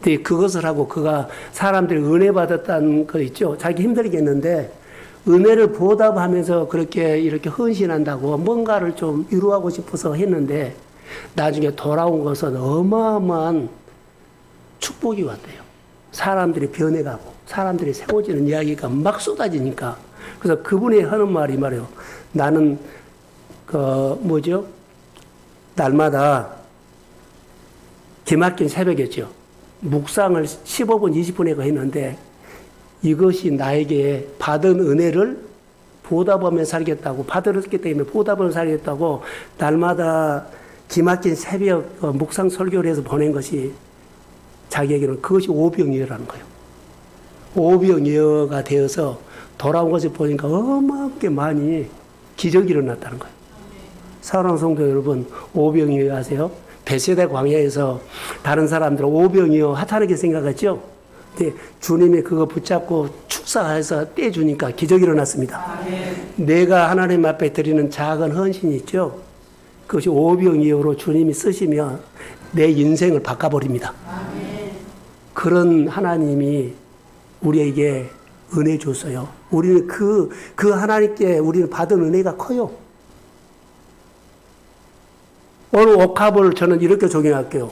근데 그것을 하고 그가 사람들이 은혜 받았다는 거 있죠. 자기 힘들겠는데 은혜를 보답하면서 그렇게 이렇게 헌신한다고 뭔가를 좀 위로하고 싶어서 했는데 나중에 돌아온 것은 어마어마한 축복이 왔대요. 사람들이 변해가고 사람들이 세워지는 이야기가 막 쏟아지니까. 그래서 그분이 하는 말이 말이에요. 나는 날마다 기막힌 새벽이었죠. 묵상을 15분, 20분에 했는데 이것이 나에게 받은 은혜를 보답하며 살겠다고, 받았기 때문에 보답하며 살겠다고 날마다 기막힌 새벽 묵상 설교를 해서 보낸 것이 자기에게는 그것이 오병이어라는 거예요. 오병이어가 되어서 돌아온 것을 보니까 어마어마하게 많이 기적이 일어났다는 거예요. 사랑하는 성도 여러분, 오병이어 아세요? 베세다 광야에서 다른 사람들은 오병이어 하찮게 생각했죠? 근데 주님이 그거 붙잡고 축사해서 떼주니까 기적이 일어났습니다. 내가 하나님 앞에 드리는 작은 헌신이 있죠? 그것이 오병이어로 주님이 쓰시면 내 인생을 바꿔버립니다. 그런 하나님이 우리에게 은혜 줬어요. 우리는 그 하나님께 우리는 받은 은혜가 커요. 오늘 옥합을 저는 이렇게 적용할게요.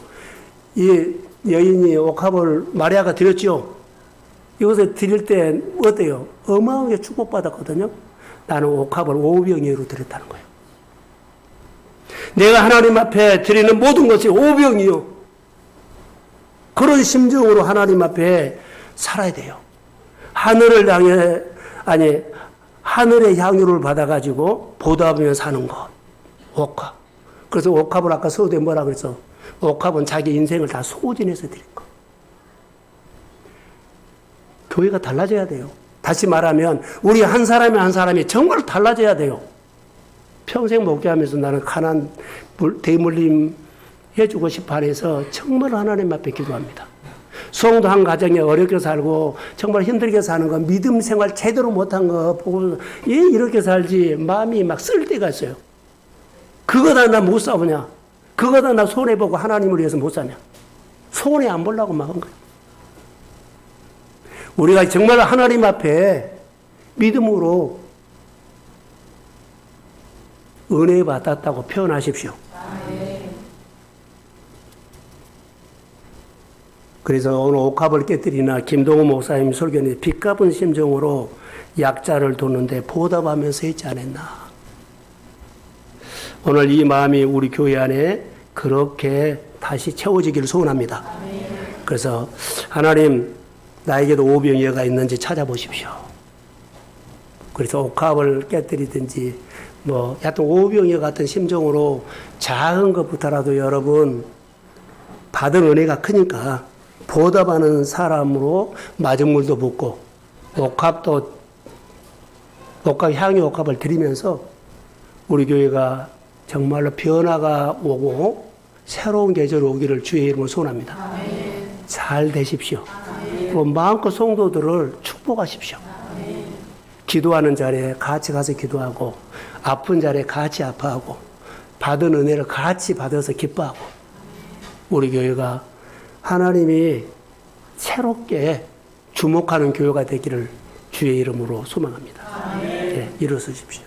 이 여인이 옥합을 마리아가 드렸죠. 이것을 드릴 때 어때요? 어마어마하게 축복받았거든요. 나는 옥합을 오병이어로 드렸다는 거예요. 내가 하나님 앞에 드리는 모든 것이 오병이어. 그런 심정으로 하나님 앞에 살아야 돼요. 하늘의 향유를 받아가지고 보답하며 사는 것. 옥합. 그래서 옥합을 아까 서두에 뭐라 그랬어? 옥합은 자기 인생을 다 소진해서 드린 거. 교회가 달라져야 돼요. 다시 말하면 우리 한 사람이 정말 달라져야 돼요. 평생 목회하면서 나는 가난 대물림 해주고 싶어 해서 정말 하나님 앞에 기도합니다. 성도 한 가정에 어렵게 살고 정말 힘들게 사는 거, 믿음 생활 제대로 못한 거 보고 이렇게 살지 마음이 막 쓸 때가 있어요. 그거다 나 못 싸우냐? 그거다 나 손해보고 하나님을 위해서 못 사냐? 손해 안 보려고 막 한 거예요. 우리가 정말 하나님 앞에 믿음으로 은혜 받았다고 표현하십시오. 그래서 오늘 옥합을 깨뜨리나 김동호 목사님 설교는 빚갚은 심정으로 약자를 돕는데 보답하면서 했지 않았나. 오늘 이 마음이 우리 교회 안에 그렇게 다시 채워지기를 소원합니다. 그래서 하나님 나에게도 오병이어가 있는지 찾아보십시오. 그래서 옥합을 깨뜨리든지 하여튼 오병이어 같은 심정으로 작은 것부터라도 여러분 받은 은혜가 크니까 보답하는 사람으로 맞은 물도 붓고 향유 옥합을 드리면서 우리 교회가 정말로 변화가 오고 새로운 계절이 오기를 주의 이름으로 소원합니다. 잘 되십시오. 또 마음껏 성도들을 축복하십시오. 기도하는 자리에 같이 가서 기도하고 아픈 자리에 같이 아파하고 받은 은혜를 같이 받아서 기뻐하고 우리 교회가 하나님이 새롭게 주목하는 교회가 되기를 주의 이름으로 소망합니다. 네, 일어서십시오.